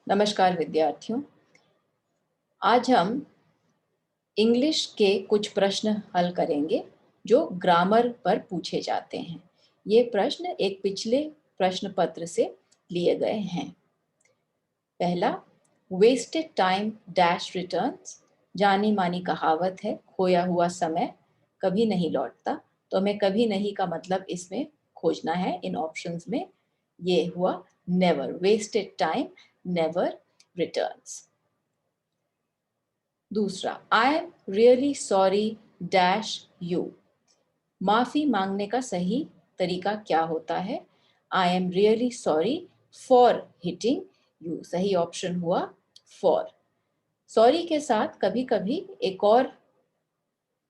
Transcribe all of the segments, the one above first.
नमस्कार विद्यार्थियों। आज हम इंग्लिश के कुछ प्रश्न हल करेंगे जो ग्रामर पर पूछे जाते हैं। ये प्रश्न एक पिछले प्रश्न पत्र से लिए गए हैं। पहला, वेस्टेड टाइम डैश रिटर्न्स। जानी मानी कहावत है, खोया हुआ समय कभी नहीं लौटता। तो हमें कभी नहीं का मतलब इसमें खोजना है इन ऑप्शंस में। ये हुआ never, wasted time never returns. दूसरा, I am really sorry dash you. माफी मांगने का सही तरीका क्या होता है? I am really sorry for hitting you. सही ऑप्शन हुआ फॉर। सॉरी के साथ कभी कभी एक और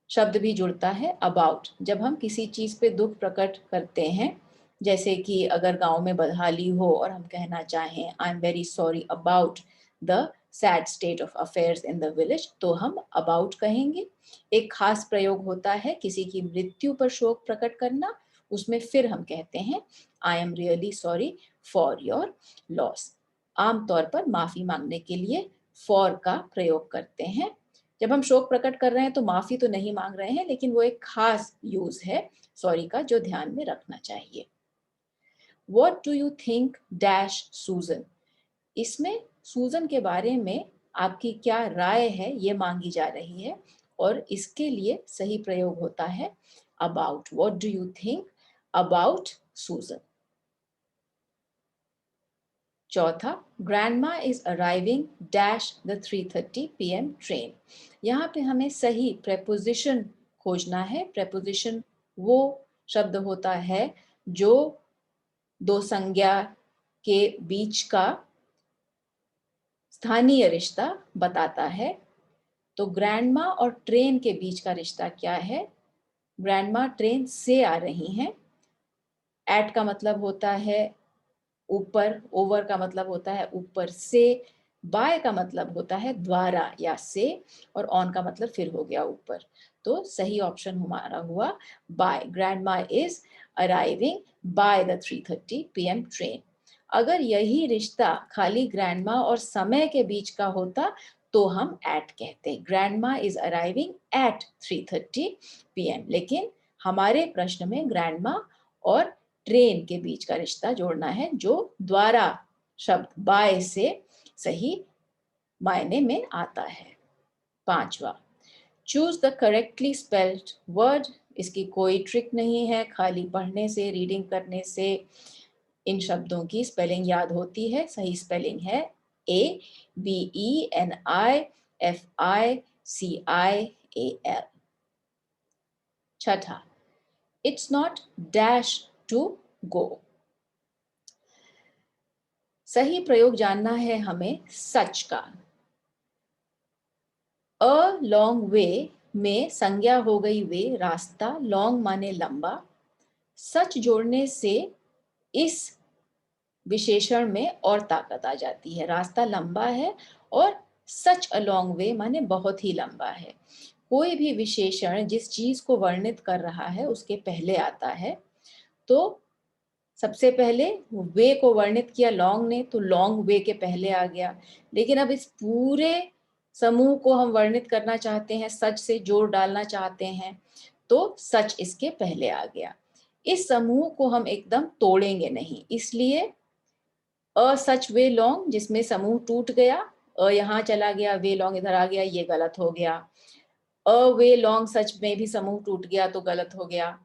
शब्द भी जुड़ता है, अबाउट। जब हम किसी चीज पे दुख प्रकट करते हैं, जैसे कि अगर गांव में बदहाली हो और हम कहना चाहें I am very sorry about the sad state of affairs in the village, तो हम अबाउट कहेंगे। एक खास प्रयोग होता है किसी की मृत्यु पर शोक प्रकट करना, उसमें फिर हम कहते हैं आई am really sorry for your loss. आमतौर पर माफी मांगने के लिए फॉर का प्रयोग करते हैं। जब हम शोक प्रकट कर रहे हैं तो माफी तो नहीं मांग रहे हैं, लेकिन वो एक खास यूज है सॉरी का जो ध्यान में रखना चाहिए। What do you think dash सूजन। इसमें सूजन के बारे में आपकी क्या राय है ये मांगी जा रही है, और इसके लिए सही प्रयोग होता है about. What do you think about सूजन। चौथा, grandma is arriving dash the 3:30 PM train. यहाँ पे हमें सही प्रेपोजिशन खोजना है। प्रेपोजिशन वो शब्द होता है जो दो संज्ञा के बीच का स्थानीय रिश्ता बताता है। तो ग्रैंडमा और ट्रेन के बीच का रिश्ता क्या है? ग्रैंडमा ट्रेन से आ रही हैं। एट का मतलब होता है ऊपर, ओवर का मतलब होता है ऊपर से, बाय का मतलब होता है द्वारा या से, और ऑन का मतलब फिर हो गया ऊपर। तो सही ऑप्शन हमारा हुआ by. Grandma is arriving by the 3:30 PM train. अगर यही रिश्ता खाली ग्रैंडमा और समय के बीच का होता तो हम एट कहते। Grandma is arriving at 3:30 PM, लेकिन हमारे प्रश्न में ग्रैंडमा और ट्रेन के बीच का रिश्ता जोड़ना है जो द्वारा शब्द बाय से सही मायने में आता है। पांचवा, choose the correctly spelled word. इसकी कोई ट्रिक नहीं है, खाली पढ़ने से, रीडिंग करने से इन शब्दों की स्पेलिंग याद होती है। सही स्पेलिंग है ABENIFICIAL। छठा, it's not dash to go. सही प्रयोग जानना है हमें सच का। अ लॉन्ग वे में संज्ञा हो गई वे, रास्ता, लॉन्ग माने लंबा। सच जोड़ने से इस विशेषण में और ताकत आ जाती है। रास्ता लंबा है और सच अ लॉन्ग वे माने बहुत ही लंबा है। कोई भी विशेषण जिस चीज को वर्णित कर रहा है उसके पहले आता है। तो सबसे पहले वे को वर्णित किया लॉन्ग ने, तो लॉन्ग वे के पहले आ गया। लेकिन अब इस पूरे समूह को हम वर्णित करना चाहते हैं, सच से जोड़ डालना चाहते हैं, तो सच इसके पहले आ गया। इस समूह को हम एकदम तोड़ेंगे नहीं, इसलिए अ सच वे लॉन्ग जिसमें समूह टूट गया, अ यहाँ चला गया, वे लॉन्ग इधर आ गया, ये गलत हो गया। अ वे लॉन्ग सच में भी समूह टूट गया तो गलत हो गया।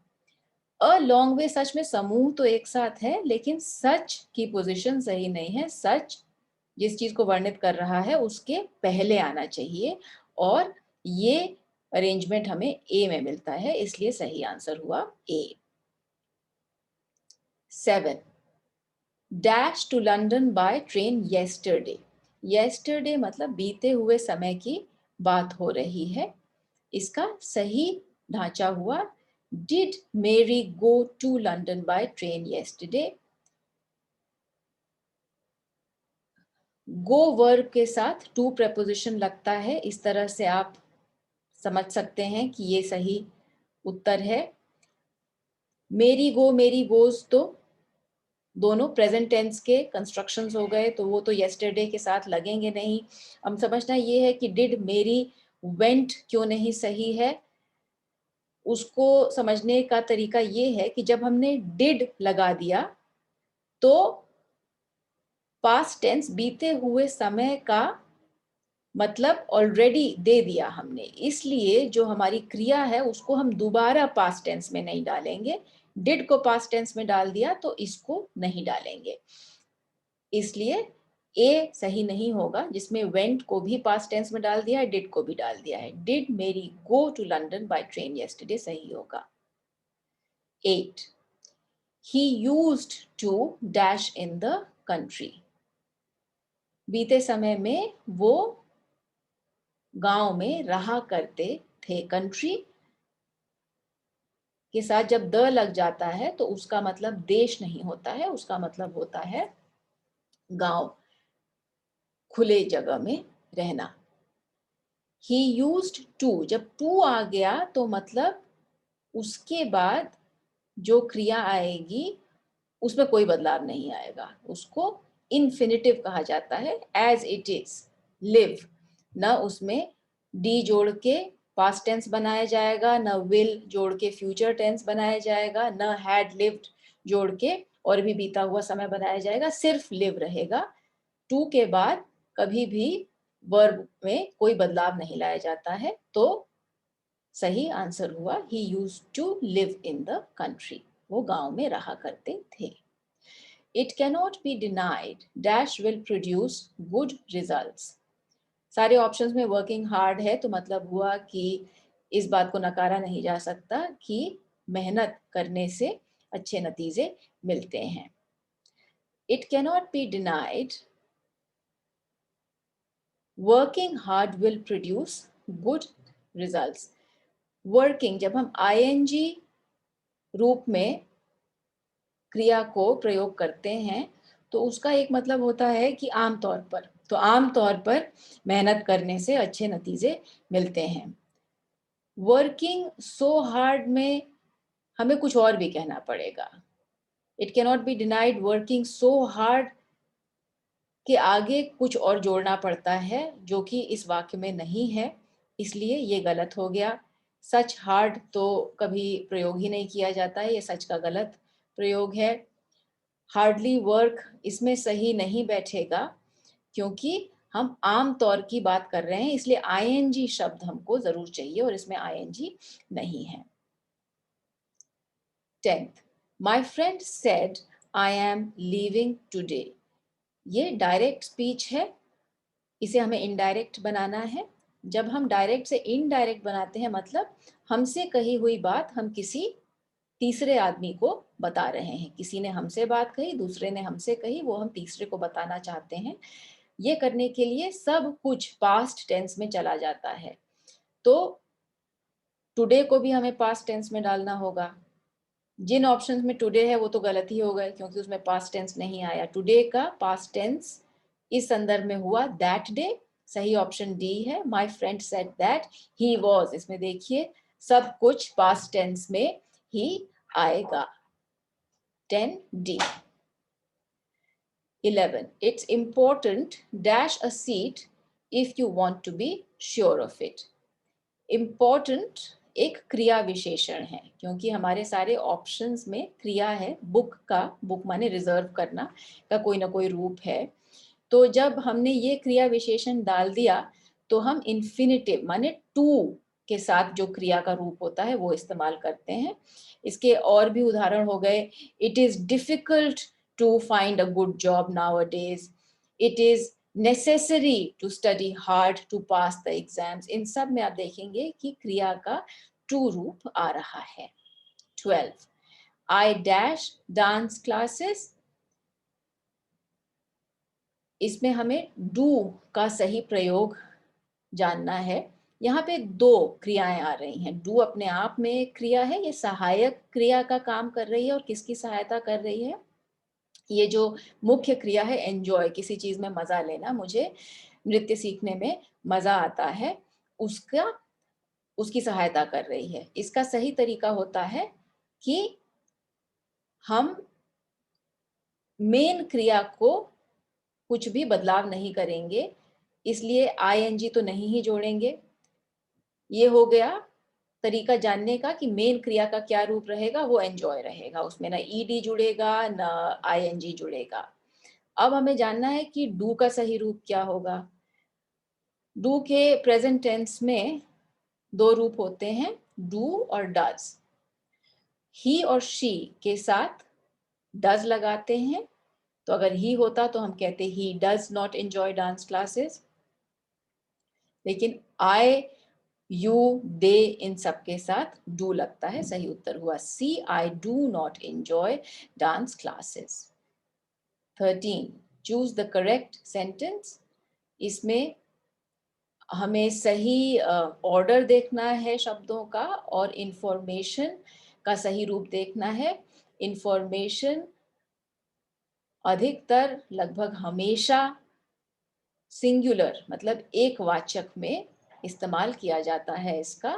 अ लॉन्ग वे सच में समूह तो एक साथ है, लेकिन सच की पोजीशन सही नहीं है। सच जिस चीज को वर्णित कर रहा है उसके पहले आना चाहिए, और ये अरेंजमेंट हमें ए में मिलता है, इसलिए सही आंसर हुआ A. 7, dash to London by train yesterday. Yesterday मतलब बीते हुए समय की बात हो रही है। इसका सही ढांचा हुआ did Mary go to London by train yesterday. Go verb के साथ टू प्रपोजिशन लगता है, इस तरह से आप समझ सकते हैं कि ये सही उत्तर है। मेरी गो, मेरी गोज तो दोनों प्रेजेंट टेंस के कंस्ट्रक्शंस हो गए, तो वो तो yesterday के साथ लगेंगे नहीं। अब समझना ये है कि did मेरी went क्यों नहीं सही है। उसको समझने का तरीका ये है कि जब हमने did लगा दिया तो पास्ट टेंस बीते हुए समय का मतलब ऑलरेडी दे दिया हमने, इसलिए जो हमारी क्रिया है उसको हम दोबारा पास्ट टेंस में नहीं डालेंगे। डिड को पास्ट टेंस में डाल दिया तो इसको नहीं डालेंगे, इसलिए ए सही नहीं होगा, जिसमें वेंट को भी पास्ट टेंस में डाल दिया है, डिड को भी डाल दिया है। Did Mary go to London by train yesterday सही होगा। 8 he used to dash in the country. बीते समय में वो गांव में रहा करते थे। कंट्री के साथ जब द लग जाता है तो उसका मतलब देश नहीं होता है, उसका मतलब होता है गांव, खुले जगह में रहना। ही यूज्ड टू, जब टू आ गया तो मतलब उसके बाद जो क्रिया आएगी उसमें कोई बदलाव नहीं आएगा, उसको इन्फिनिटिव कहा जाता है। एज इट इज लिव, न उसमें डी जोड़ के पास्ट टेंस बनाया जाएगा, न विल जोड़ के फ्यूचर टेंस बनाया जाएगा, न हैड लिव्ड जोड़ के और भी बीता हुआ समय बनाया जाएगा, सिर्फ लिव रहेगा। टू के बाद कभी भी वर्ब में कोई बदलाव नहीं लाया जाता है, तो सही आंसर हुआ he used to live in the country, वो गांव में रहा करते थे। It cannot be denied dash will produce good results। सारे ऑप्शंस में वर्किंग हार्ड है तो मतलब हुआ कि इस बात को नकारा नहीं जा सकता कि मेहनत करने से अच्छे नतीजे मिलते हैं। It cannot be denied working hard will produce good results। Working जब हम ing रूप में क्रिया को प्रयोग करते हैं तो उसका एक मतलब होता है कि आमतौर पर, तो आमतौर पर मेहनत करने से अच्छे नतीजे मिलते हैं। वर्किंग सो हार्ड में हमें कुछ और भी कहना पड़ेगा। It can not be denied working so hard के आगे कुछ और जोड़ना पड़ता है जो कि इस वाक्य में नहीं है, इसलिए ये गलत हो गया। सच हार्ड तो कभी प्रयोग ही नहीं किया जाता है, ये सच का गलत प्रयोग है। हार्डली वर्क इसमें सही नहीं बैठेगा क्योंकि हम आम तौर की बात कर रहे हैं, इसलिए आईएनजी शब्द हमको जरूर चाहिए और इसमें आईएनजी नहीं है। 10th, my friend said I am leaving today. ये डायरेक्ट स्पीच है, इसे हमें इनडायरेक्ट बनाना है। जब हम डायरेक्ट से इनडायरेक्ट बनाते हैं मतलब हमसे कही हुई बात हम किसी तीसरे आदमी को बता रहे हैं, किसी ने हमसे बात कही, दूसरे ने हमसे कही, वो हम तीसरे को बताना चाहते हैं। ये करने के लिए सब कुछ पास्ट टेंस में चला जाता है, तो टुडे को भी हमें पास्ट टेंस में डालना होगा। जिन ऑप्शंस में टुडे है वो तो गलत ही हो गए क्योंकि उसमें पास्ट टेंस नहीं आया। टुडे का पास्ट टेंस इस संदर्भ में हुआ दैट डे, सही ऑप्शन डी है। My friend said that he was, इसमें देखिए सब कुछ पास्ट टेंस में ही आएगा। 10 D. 11 it's important dash a seat if you want to be sure of it। Important एक क्रिया विशेषण है क्योंकि हमारे सारे ऑप्शंस में क्रिया है। बुक का, बुक माने रिजर्व करना का कोई ना कोई रूप है, तो जब हमने ये क्रिया विशेषण डाल दिया तो हम इन्फिनिटिव माने टू के साथ जो क्रिया का रूप होता है वो इस्तेमाल करते हैं। इसके और भी उदाहरण हो गए, it is difficult to find a good job nowadays, it is necessary to study hard to pass the exams. इन सब में आप देखेंगे कि क्रिया का टू रूप आ रहा है। 12 आई डैश डांस क्लासेस, इसमें हमें डू का सही प्रयोग जानना है। यहाँ पे दो क्रियाएं आ रही हैं। डू अपने आप में एक क्रिया है, ये सहायक क्रिया का काम कर रही है और किसकी सहायता कर रही है? ये जो मुख्य क्रिया है एंजॉय, किसी चीज में मजा लेना, मुझे नृत्य सीखने में मजा आता है, उसका उसकी सहायता कर रही है। इसका सही तरीका होता है कि हम मेन क्रिया को कुछ भी बदलाव नहीं करेंगे, इसलिए आईएनजी तो नहीं ही जोड़ेंगे। ये हो गया तरीका जानने का कि मेन क्रिया का क्या रूप रहेगा, वो एंजॉय रहेगा, उसमें ना ईडी जुड़ेगा ना आईएनजी जुड़ेगा। अब हमें जानना है कि डू का सही रूप क्या होगा। डू के प्रेजेंट टेंस में दो रूप होते हैं, डू और डज। ही और शी के साथ डज लगाते हैं, तो अगर ही होता तो हम कहते he does not enjoy dance classes, लेकिन आई यू दे इन सब के साथ डू लगता है, सही उत्तर हुआ C, I do not enjoy dance classes. 13, choose the correct sentence. इसमें हमें सही ऑर्डर देखना है शब्दों का और इंफॉर्मेशन का सही रूप देखना है। इंफॉर्मेशन अधिकतर लगभग हमेशा सिंगुलर मतलब एक वाचक में इस्तेमाल किया जाता है इसका,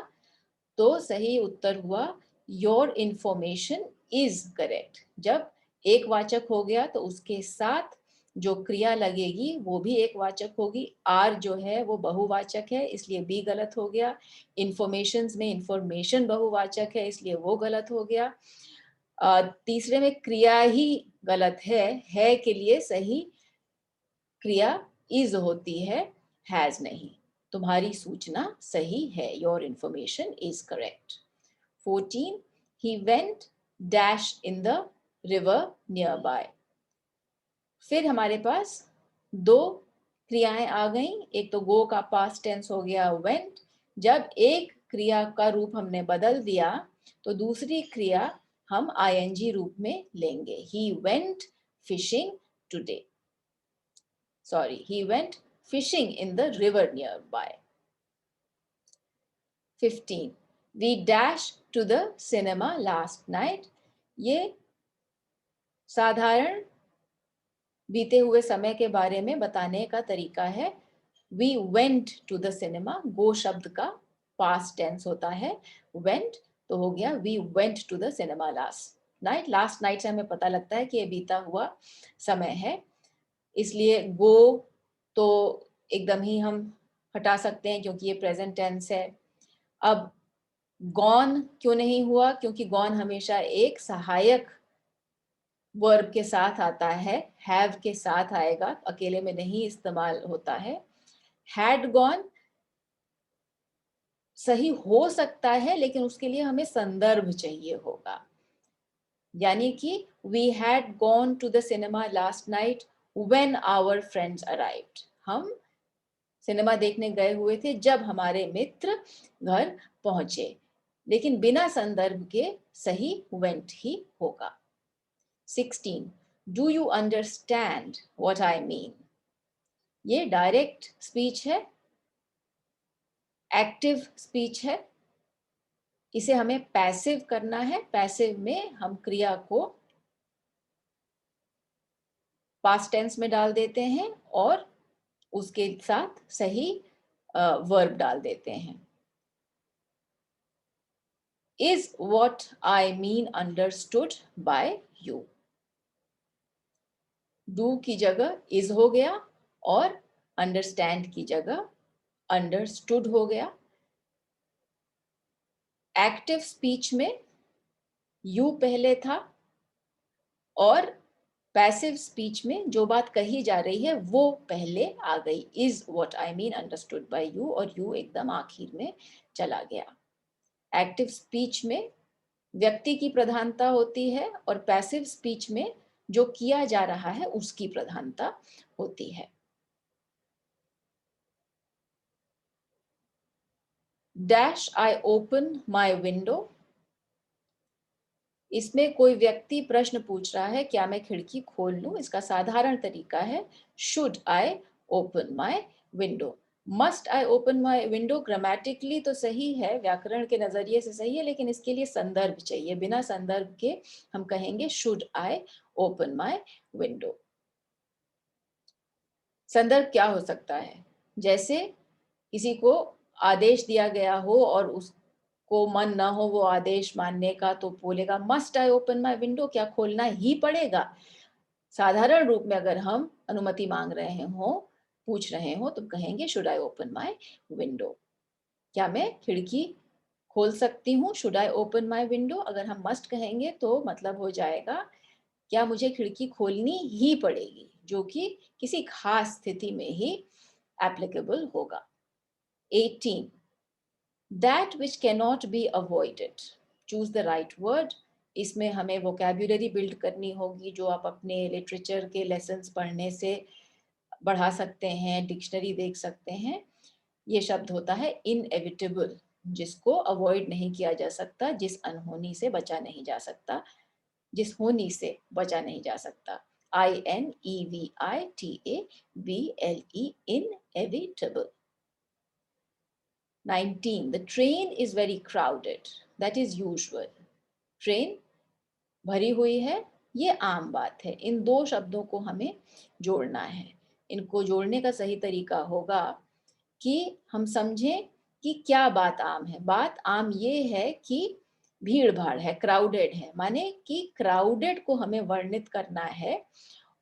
तो सही उत्तर हुआ योर इंफॉर्मेशन इज करेक्ट। जब एक वाचक हो गया तो उसके साथ जो क्रिया लगेगी वो भी एक वाचक होगी। आर जो है वो बहुवाचक है, इसलिए बी गलत हो गया। इंफॉर्मेशन में इंफॉर्मेशन बहुवाचक है, इसलिए वो गलत हो गया। तीसरे में क्रिया ही गलत है के लिए सही क्रिया इज होती है, हैज नहीं। तुम्हारी सूचना सही है, your information is correct. 14, he went dash in the river nearby। फिर हमारे पास दो क्रियाएं आ गईं, एक तो गो का पास्ट टेंस हो गया went। जब एक क्रिया का रूप हमने बदल दिया तो दूसरी क्रिया हम आईएनजी रूप में लेंगे। he went fishing today, sorry, he went fishing in the river nearby। 15, we dashed to the cinema last night। ये साधारण बीते हुए समय के बारे में बताने का तरीका है। We went to the cinema, गो शब्द का पास्ट टेंस होता है, went तो हो गया we went to the cinema last night। Last night से हमें पता लगता है कि ये बीता हुआ समय है, इसलिए गो तो एकदम ही हम हटा सकते हैं क्योंकि ये प्रेजेंट टेंस है। अब गॉन क्यों नहीं हुआ, क्योंकि गॉन हमेशा एक सहायक वर्ब के साथ आता है, हैव के साथ आएगा, अकेले में नहीं इस्तेमाल होता है। हैड गॉन सही हो सकता है लेकिन उसके लिए हमें संदर्भ चाहिए होगा, यानी कि we had gone to the cinema last night when our friends arrived. हम सिनेमा देखने गए हुए थे जब हमारे मित्र घर पहुंचे, लेकिन बिना संदर्भ के सही वेंट ही होगा। 16, do you understand what I mean. ये डायरेक्ट स्पीच है, एक्टिव स्पीच है, इसे हमें पैसिव करना है। पैसिव में हम क्रिया को पास्ट टेंस में डाल देते हैं और उसके साथ सही वर्ब डाल देते हैं। Is what I mean understood by you. Do की जगह इज हो गया और अंडरस्टैंड की जगह अंडरस्टूड हो गया। एक्टिव स्पीच में यू पहले था और पैसिव स्पीच में जो बात कही जा रही है वो पहले आ गई, is what I mean understood by you, और यू एकदम आखिर में चला गया। एक्टिव स्पीच में व्यक्ति की प्रधानता होती है और पैसिव स्पीच में जो किया जा रहा है उसकी प्रधानता होती है। Dash I open my window. इसमें कोई व्यक्ति प्रश्न पूछ रहा है, क्या मैं खिड़की खोल लूं। इसका साधारण तरीका है should I open my window. Must I open my window grammatically तो सही है, व्याकरण के नजरिए से सही है, लेकिन इसके लिए संदर्भ चाहिए। बिना संदर्भ के हम कहेंगे should I open my window. संदर्भ क्या हो सकता है, जैसे किसी को आदेश दिया गया हो और उसको मन ना हो वो आदेश मानने का, तो बोलेगा must I open my window, क्या खोलना ही पड़ेगा। साधारण रूप में अगर हम अनुमति मांग रहे हो, पूछ रहे हो, तो कहेंगे should I open my window, क्या मैं खिड़की खोल सकती हूँ, should I open my window. अगर हम मस्ट कहेंगे तो मतलब हो जाएगा क्या मुझे खिड़की खोलनी ही पड़ेगी, जो कि किसी खास स्थिति में ही एप्लीकेबल होगा। 18. That which cannot be avoided. Choose the right word. इसमें हमें वोकैब्युलरी बिल्ड करनी होगी जो आप अपने लिटरेचर के लेसन्स पढ़ने से बढ़ा सकते हैं, डिक्शनरी देख सकते हैं। ये शब्द होता है इनएविटेबल, जिसको अवॉइड नहीं किया जा सकता, जिस अनहोनी से बचा नहीं जा सकता, जिस होनी से बचा नहीं जा सकता। INEVITABLE, inevitable. 19. The train is very crowded. That is usual. Train भरी हुई है, ये आम बात है। इन दो शब्दों को हमें जोड़ना है। इनको जोड़ने का सही तरीका होगा कि हम समझें कि क्या बात आम है। बात आम ये है कि भीड़ भाड़ है, क्राउडेड है, माने कि क्राउडेड को हमें वर्णित करना है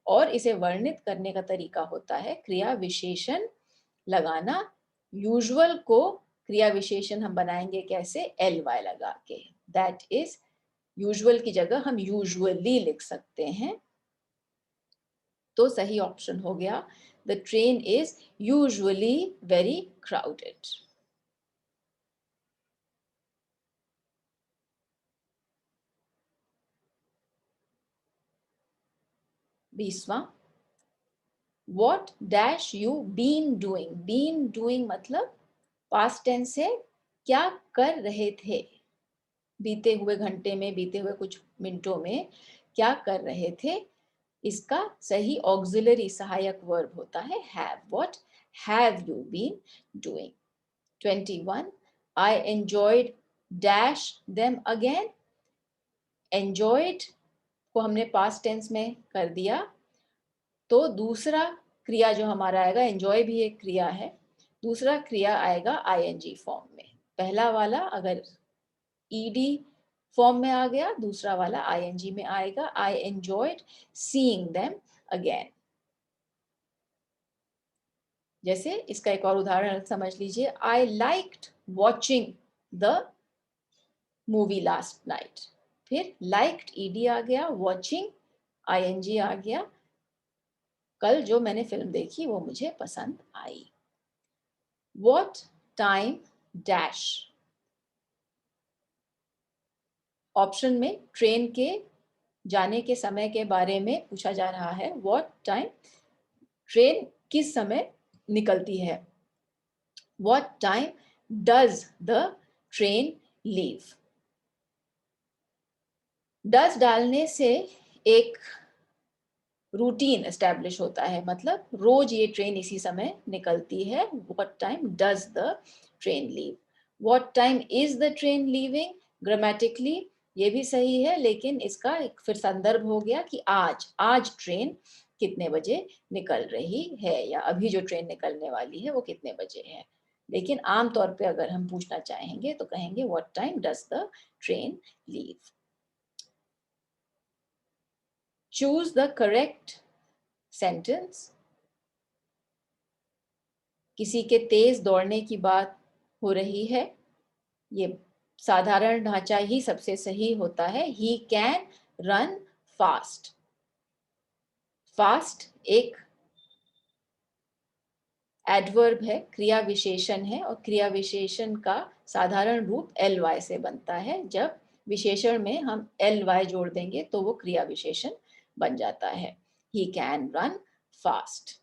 और इसे वर्णित करने का तरीका होता है क्रिया विशेषण लगाना। यूजुअल को क्रिया विशेषण हम बनाएंगे कैसे, एल वाई लगा के। दैट इज यूजुअल की जगह हम यूजुअली लिख सकते हैं, तो सही ऑप्शन हो गया the train is usually very crowded. बीसवां, what dash you been doing. Been doing मतलब पास्ट टेंस है, क्या कर रहे थे, बीते हुए घंटे में, बीते हुए कुछ मिनटों में क्या कर रहे थे। इसका सही ऑक्सिलरी सहायक वर्ब होता है have. What have you been doing. 21. I enjoyed dash them again. Enjoyed को हमने पास्ट टेंस में कर दिया, तो दूसरा क्रिया जो हमारा आएगा, एंजॉय भी एक क्रिया है, दूसरा क्रिया आएगा आईएनजी फॉर्म में। पहला वाला अगर ईडी फॉर्म में आ गया, दूसरा वाला आईएनजी में आएगा। I enjoyed seeing them again. जैसे इसका एक और उदाहरण समझ लीजिए, I liked watching the movie last night. फिर लाइक्ड ईडी आ गया, वॉचिंग आईएनजी आ गया, कल जो मैंने फिल्म देखी वो मुझे पसंद आई। What time dash. ऑप्शन में ट्रेन के जाने के समय के बारे में पूछा जा रहा है। व्हाट टाइम, ट्रेन किस समय निकलती है। What time does the train leave. Does डालने से एक रूटीन एस्टैब्लिश होता है, मतलब रोज ये ट्रेन इसी समय निकलती है। What time does the train leave. What time is the train leaving. Grammatically ये भी सही है, लेकिन इसका एक फिर संदर्भ हो गया कि आज ट्रेन कितने बजे निकल रही है, या अभी जो ट्रेन निकलने वाली है वो कितने बजे है। लेकिन आमतौर पे अगर हम पूछना चाहेंगे तो कहेंगे what time does the train leave. Choose the correct sentence. किसी के तेज दौड़ने की बात हो रही है, ये साधारण ढांचा ही सबसे सही होता है। He can run fast. Fast एक एडवर्ब है, क्रिया विशेषण है, और क्रिया विशेषण का साधारण रूप एल वाई से बनता है। जब विशेषण में हम एल वाई जोड़ देंगे तो वो क्रिया विशेषण बन जाता है। He can run fast.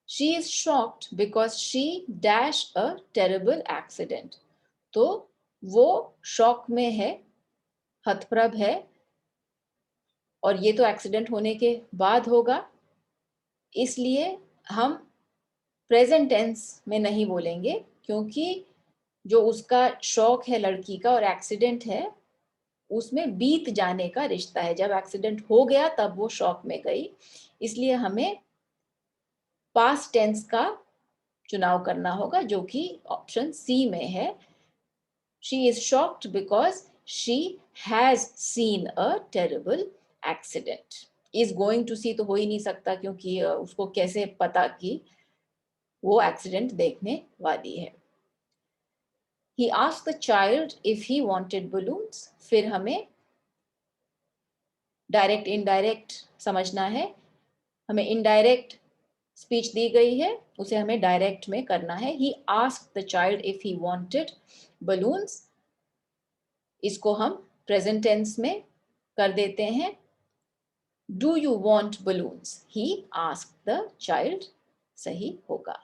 She is shocked because she dash a terrible accident. तो वो शॉक में है, हतप्रभ है, और ये तो एक्सीडेंट होने के बाद होगा, इसलिए हम प्रेजेंट टेंस में नहीं बोलेंगे, क्योंकि जो उसका शौक है लड़की का और एक्सीडेंट है उसमें बीत जाने का रिश्ता है। जब एक्सीडेंट हो गया तब वो शौक में गई, इसलिए हमें पास्ट टेंस का चुनाव करना होगा, जो कि ऑप्शन सी में है। She is shocked because she has seen a terrible accident. Is going to see तो हो ही नहीं सकता, क्योंकि उसको कैसे पता कि वो एक्सीडेंट देखने वाली है। He asked the child if he wanted balloons. फिर हमें डायरेक्ट इनडायरेक्ट समझना है। हमें इनडायरेक्ट स्पीच दी गई है, उसे हमें डायरेक्ट में करना है। He asked the child if he wanted balloons. इसको हम प्रेजेंट टेंस में कर देते हैं। Do you want balloons? He asked the child. सही होगा।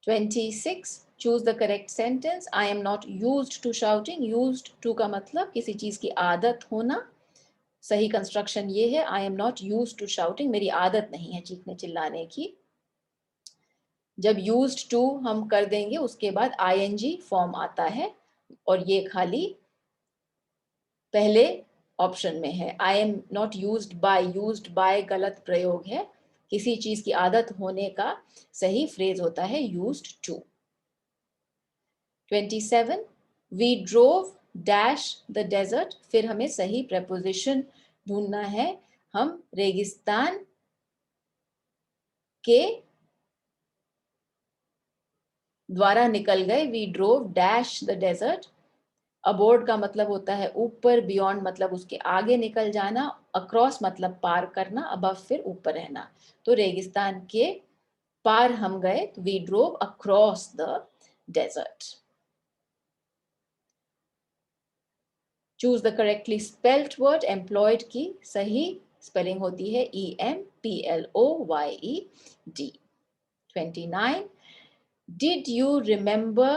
26. Choose the correct sentence. I am not used to shouting. Used to का मतलब किसी चीज की आदत होना। सही कंस्ट्रक्शन ये है, I am not used to shouting. मेरी आदत नहीं है चीखने चिल्लाने की। जब used to हम कर देंगे उसके बाद ing फॉर्म आता है, और ये खाली पहले ऑप्शन में है। I am not used by. used by गलत प्रयोग है। किसी चीज की आदत होने का सही फ्रेज होता है used to। 27. We drove dash the desert. फिर हमें सही preposition ढूंढना है। हम रेगिस्तान के द्वारा निकल गए। We drove dash the desert. Aboard का मतलब होता है ऊपर, बियॉन्ड मतलब उसके आगे निकल जाना, अक्रॉस मतलब पार करना, अबव फिर ऊपर रहना। तो रेगिस्तान के पार हम गए, तो we drove across the desert. Choose the correctly spelt word. Employed की सही स्पेलिंग होती है EMPLOYED। 29. Did you remember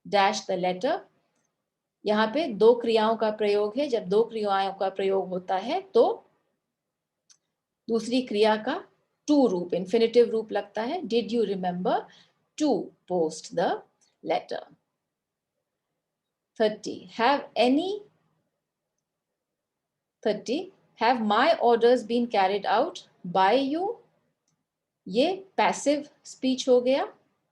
dash the letter? यहाँ पे दो क्रियाओं का प्रयोग है। जब दो क्रियाओं का प्रयोग होता है तो दूसरी क्रिया का टू रूप, इन्फिनिटिव रूप लगता है। Did you remember to post the letter? 30. Have my orders been carried out by you? ये पैसिव स्पीच हो गया,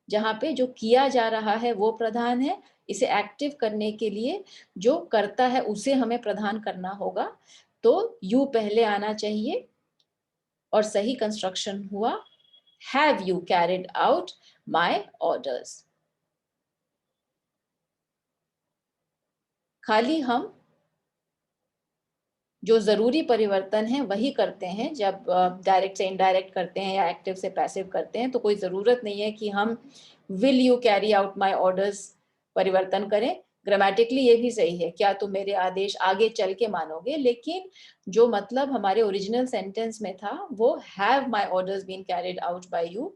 जहां पे जो किया जा रहा है वो प्रधान है। इसे एक्टिव करने के लिए जो करता है उसे हमें प्रधान करना होगा, तो यू पहले आना चाहिए और सही कंस्ट्रक्शन हुआ have you carried out my orders. खाली हम जो जरूरी परिवर्तन है वही करते हैं। जब डायरेक्ट से इनडायरेक्ट करते हैं या एक्टिव से पैसिव करते हैं तो कोई जरूरत नहीं है कि हम will you carry out my orders परिवर्तन करें। ग्रामेटिकली ये भी सही है, क्या तुम मेरे आदेश आगे चल के मानोगे, लेकिन जो मतलब हमारे ओरिजिनल सेंटेंस में था वो have my orders been carried out by you,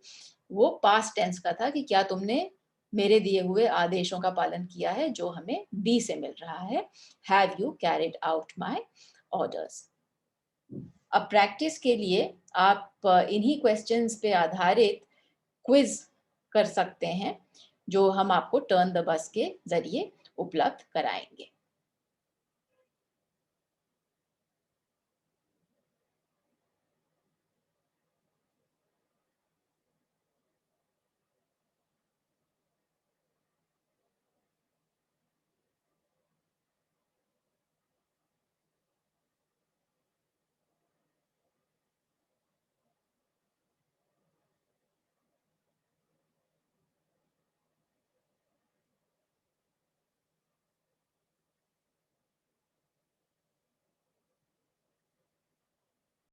वो पास्ट टेंस का था कि क्या तुमने मेरे दिए हुए आदेशों का पालन किया है, जो हमें बी से मिल रहा है, have you carried out my orders. अब प्रैक्टिस के लिए आप इन्हीं क्वेश्चंस पे आधारित क्विज कर सकते हैं, जो हम आपको टर्न द बस के जरिए उपलब्ध कराएंगे।